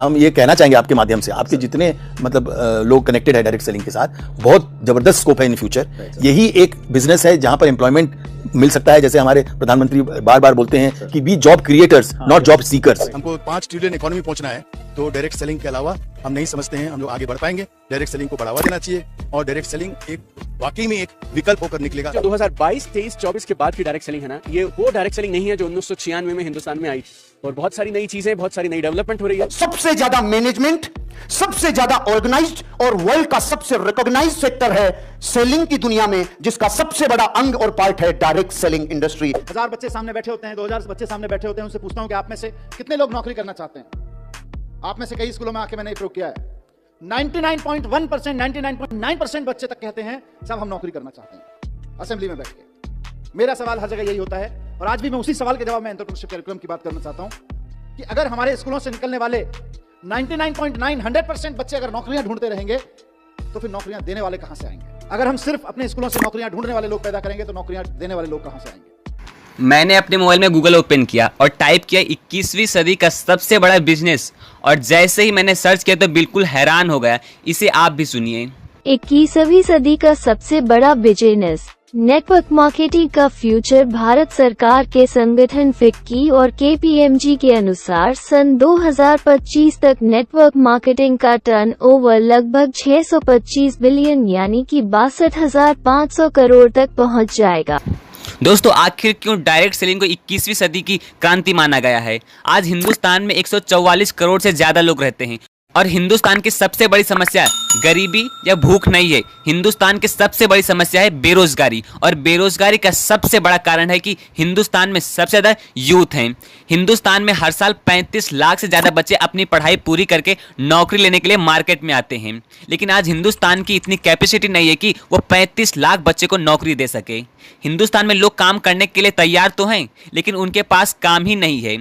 हम ये कहना चाहेंगे आपके माध्यम से, आपके जितने मतलब लोग कनेक्टेड है डायरेक्ट सेलिंग के साथ, बहुत जबरदस्त स्कोप है इन फ्यूचर। यही एक बिजनेस है जहां पर एम्प्लॉयमेंट मिल सकता है, जैसे हमारे प्रधानमंत्री बार बार बोलते हैं कि be job creators not job seekers. हमको 5 ट्रिलियन इकोनॉमी पहुंचना है, तो डायरेक्ट सेलिंग के अलावा हम नहीं समझते हैं हम लोग आगे बढ़ पाएंगे। डायरेक्ट सेलिंग को बढ़ावा देना चाहिए और डायरेक्ट सेलिंग एक वाकई में एक विकल्प होकर निकलेगा। जो 2022, 23, 24 के बाद की डायरेक्ट सेलिंग है ना, ये वो डायरेक्ट सेलिंग नहीं है जो 1996 में हिंदुस्तान में आई और बहुत सारी नई चीजें, बहुत सारी नई डेवलपमेंट हो रही है। सबसे ज्यादा मैनेजमेंट, सबसे ज्यादा ऑर्गेनाइज्ड और वर्ल्ड का सबसे रिकॉग्नाइज्ड सेक्टर है सेलिंग की दुनिया में, जिसका सबसे बड़ा अंग और पार्ट है डायरेक्ट सेलिंग इंडस्ट्री। 1000 बच्चे सामने बैठे होते हैं, 2000 बच्चे सामने बैठे होते हैं, उनसे पूछता हूं कि आप में से कितने लोग नौकरी करना चाहते हैं। आप में से कई स्कूलों में आके मैंने प्रयोग किया है, 99.1%, 99.9% बच्चे तक कहते हैं साहब हम नौकरी करना चाहते हैं असेंबली में बैठ के। मेरा सवाल हर जगह यही होता है और आज भी मैं उसी सवाल के जवाब में एंटरप्रेन्योरशिप करिकुलम की बात करना चाहता हूं कि अगर हमारे स्कूलों से निकलने वाले 99.9, 100% बच्चे अगर नौकरियां ढूंढते रहेंगे तो फिर नौकरियां देने वाले कहां से आएंगे। अगर हम सिर्फ अपने स्कूलों से नौकरियां ढूंढने वाले लोग पैदा करेंगे तो नौकरियां देने वाले लोग कहां से आएंगे। मैंने अपने मोबाइल में गूगल ओपन किया और टाइप किया 21वीं सदी का सबसे बड़ा बिजनेस, और जैसे ही मैंने सर्च किया तो बिल्कुल हैरान हो गया। इसे आप भी सुनिए। 21वीं सदी का सबसे बड़ा बिजनेस, नेटवर्क मार्केटिंग का फ्यूचर। भारत सरकार के संगठन फिक्की और KPMG के अनुसार सन 2025 तक नेटवर्क मार्केटिंग का टर्नओवर लगभग 625 बिलियन यानी कि 62,500 करोड़ तक पहुंच जाएगा। दोस्तों, आखिर क्यों डायरेक्ट सेलिंग को 21वीं सदी की क्रांति माना गया है? आज हिंदुस्तान में 144 करोड़ से ज्यादा लोग रहते हैं और हिंदुस्तान की सबसे बड़ी समस्या गरीबी या भूख नहीं है। हिंदुस्तान की सबसे बड़ी समस्या है बेरोजगारी, और बेरोजगारी का सबसे बड़ा कारण है कि हिंदुस्तान में सबसे ज्यादा यूथ हैं। हिंदुस्तान में हर साल 35 लाख से ज्यादा बच्चे अपनी पढ़ाई पूरी करके नौकरी लेने के लिए मार्केट में आते हैं, लेकिन आज हिंदुस्तान की इतनी कैपेसिटी नहीं है कि वो 35 लाख बच्चे को नौकरी दे सके। हिंदुस्तान में लोग काम करने के लिए तैयार तो हैं, लेकिन उनके पास काम ही नहीं है।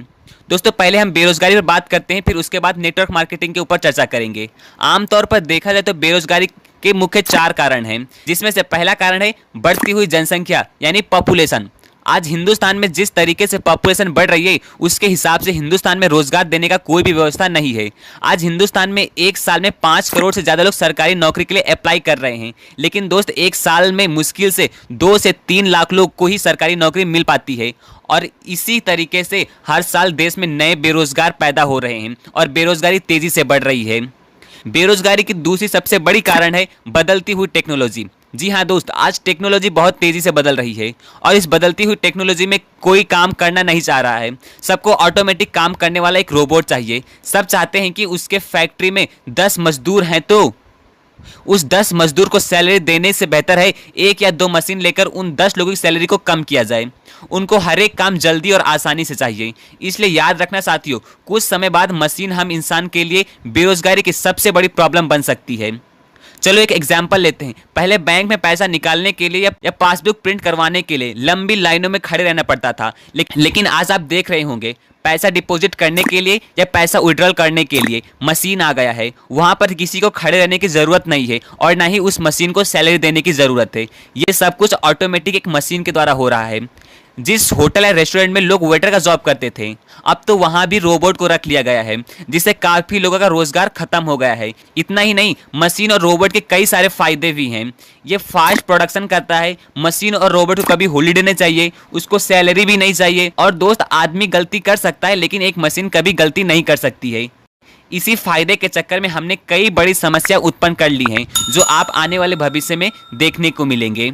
दोस्तों, पहले हम बेरोजगारी पर बात करते हैं, फिर उसके बाद नेटवर्क मार्केटिंग के ऊपर चर्चा करेंगे। आमतौर पर देखा जाए तो बेरोजगारी के मुख्य 4 कारण हैं, जिसमें से पहला कारण है बढ़ती हुई जनसंख्या यानी पॉपुलेशन। आज हिंदुस्तान में जिस तरीके से पॉपुलेशन बढ़ रही है उसके हिसाब से हिंदुस्तान में रोजगार देने का कोई भी व्यवस्था नहीं है। आज हिंदुस्तान में एक साल में 5 करोड़ से ज़्यादा लोग सरकारी नौकरी के लिए अप्लाई कर रहे हैं, लेकिन दोस्त एक साल में मुश्किल से 2 से 3 लाख लोग को ही सरकारी नौकरी मिल पाती है। और इसी तरीके से हर साल देश में नए बेरोजगार पैदा हो रहे हैं और बेरोजगारी तेजी से बढ़ रही है। बेरोजगारी की दूसरी सबसे बड़ी कारण है बदलती हुई टेक्नोलॉजी। जी हाँ दोस्त, आज टेक्नोलॉजी बहुत तेजी से बदल रही है और इस बदलती हुई टेक्नोलॉजी में कोई काम करना नहीं चाह रहा है। सबको ऑटोमेटिक काम करने वाला एक रोबोट चाहिए। सब चाहते हैं कि उसके फैक्ट्री में 10 मजदूर हैं तो उस 10 मजदूर को सैलरी देने से बेहतर है 1 या 2 मशीन लेकर उन 10 लोगों की सैलरी को कम किया जाए। उनको हर एक काम जल्दी और आसानी से चाहिए। इसलिए याद रखना साथियों, कुछ समय बाद मशीन हम इंसान के लिए बेरोजगारी की सबसे बड़ी प्रॉब्लम बन सकती है। चलो एक एग्जाम्पल लेते हैं। पहले बैंक में पैसा निकालने के लिए या पासबुक प्रिंट करवाने के लिए लंबी लाइनों में खड़े रहना पड़ता था, लेकिन आज आप देख रहे होंगे पैसा डिपॉजिट करने के लिए या पैसा विड्रॉल करने के लिए मशीन आ गया है। वहां पर किसी को खड़े रहने की ज़रूरत नहीं है और ना ही उस मशीन को सैलरी देने की ज़रूरत है। ये सब कुछ ऑटोमेटिक एक मशीन के द्वारा हो रहा है। जिस होटल या रेस्टोरेंट में लोग वेटर का जॉब करते थे, अब तो वहां भी रोबोट को रख लिया गया है, जिससे काफ़ी लोगों का रोजगार खत्म हो गया है। इतना ही नहीं, मशीन और रोबोट के कई सारे फायदे भी हैं। ये फास्ट प्रोडक्शन करता है। मशीन और रोबोट को कभी हॉलीडे नहीं चाहिए, उसको सैलरी भी नहीं चाहिए। और दोस्त, आदमी गलती कर सकता है लेकिन एक मशीन कभी गलती नहीं कर सकती है। इसी फायदे के चक्कर में हमने कई बड़ी समस्या उत्पन्न कर ली हैं, जो आप आने वाले भविष्य में देखने को मिलेंगे।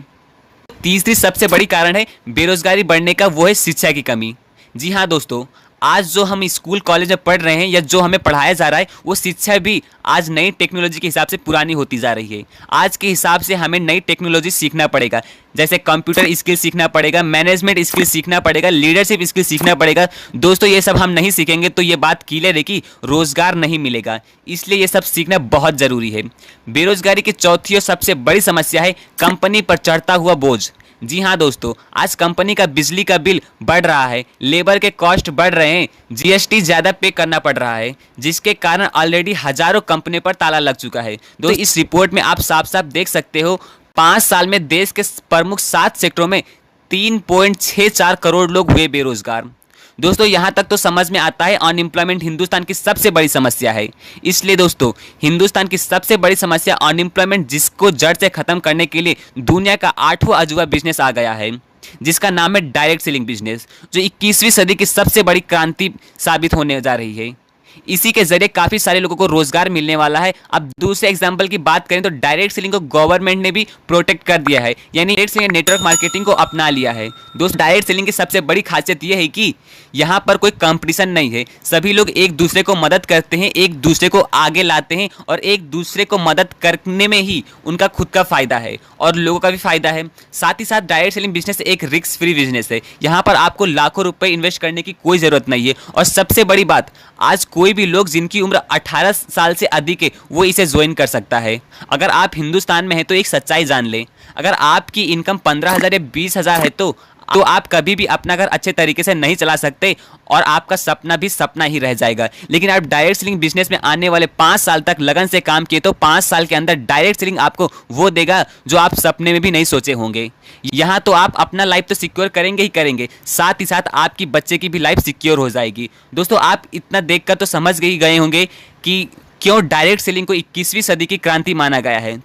तीसरी सबसे बड़ी कारण है बेरोजगारी बढ़ने का, वो है शिक्षा की कमी। जी हाँ दोस्तों, आज जो हम स्कूल कॉलेज में पढ़ रहे हैं या जो हमें पढ़ाया जा रहा है, वो शिक्षा भी आज नई टेक्नोलॉजी के हिसाब से पुरानी होती जा रही है। आज के हिसाब से हमें नई टेक्नोलॉजी सीखना पड़ेगा, जैसे कंप्यूटर स्किल सीखना पड़ेगा, मैनेजमेंट स्किल सीखना पड़ेगा, लीडरशिप स्किल सीखना पड़ेगा। दोस्तों, ये सब हम नहीं सीखेंगे तो ये बात क्लियर है कि रोजगार नहीं मिलेगा। इसलिए ये सब सीखना बहुत ज़रूरी है। बेरोजगारी की चौथी और सबसे बड़ी समस्या है कंपनी पर चढ़ता हुआ बोझ। जी हाँ दोस्तों, आज कंपनी का बिजली का बिल बढ़ रहा है, लेबर के कॉस्ट बढ़ रहे हैं, GST ज़्यादा पे करना पड़ रहा है, जिसके कारण ऑलरेडी हजारों कंपनी पर ताला लग चुका है। तो इस रिपोर्ट में आप साफ साफ देख सकते हो, 5 साल में देश के प्रमुख 7 सेक्टरों में 3.64 करोड़ लोग हुए बेरोजगार। दोस्तों यहाँ तक तो समझ में आता है अनएम्प्लॉयमेंट हिंदुस्तान की सबसे बड़ी समस्या है। इसलिए दोस्तों हिंदुस्तान की सबसे बड़ी समस्या अनएम्प्लॉयमेंट, जिसको जड़ से खत्म करने के लिए दुनिया का 8वां अजूबा बिजनेस आ गया है, जिसका नाम है डायरेक्ट सेलिंग बिजनेस, जो 21वीं सदी की सबसे बड़ी क्रांति साबित होने जा रही है। इसी के जरिए काफी सारे लोगों को रोजगार मिलने वाला है। अब दूसरे एग्जांपल की बात करें तो डायरेक्ट सेलिंग को गवर्नमेंट ने भी प्रोटेक्ट कर दिया है, यानी डायरेक्ट सेलिंग नेटवर्क मार्केटिंग को अपना लिया है। दोस्तों डायरेक्ट सेलिंग की सबसे बड़ी खासियत यह है कि यहाँ पर कोई कंपटीशन नहीं है, सभी लोग एक दूसरे को मदद करते हैं, एक दूसरे को आगे लाते हैं और एक दूसरे को मदद करने में ही उनका खुद का फायदा है और लोगों का भी फायदा है। साथ ही साथ डायरेक्ट सेलिंग बिजनेस एक रिस्क फ्री बिजनेस है, यहाँ पर आपको लाखों रुपए इन्वेस्ट करने की कोई जरूरत नहीं है। और सबसे बड़ी बात, आज कोई भी लोग जिनकी उम्र 18 साल से अधिक है वो इसे ज्वाइन कर सकता है। अगर आप हिंदुस्तान में हैं तो एक सच्चाई जान लें, अगर आपकी इनकम 15,000 या 20,000 है तो आप कभी भी अपना घर अच्छे तरीके से नहीं चला सकते और आपका सपना भी सपना ही रह जाएगा। लेकिन आप डायरेक्ट सेलिंग बिजनेस में आने वाले 5 साल तक लगन से काम किए तो 5 साल के अंदर डायरेक्ट सेलिंग आपको वो देगा जो आप सपने में भी नहीं सोचे होंगे। यहाँ तो आप अपना लाइफ तो सिक्योर करेंगे ही करेंगे, साथ ही साथ आपकी बच्चे की भी लाइफ सिक्योर हो जाएगी। दोस्तों आप इतना देखकर तो समझ गए होंगे कि क्यों डायरेक्ट सेलिंग को 21वीं सदी की क्रांति माना गया है।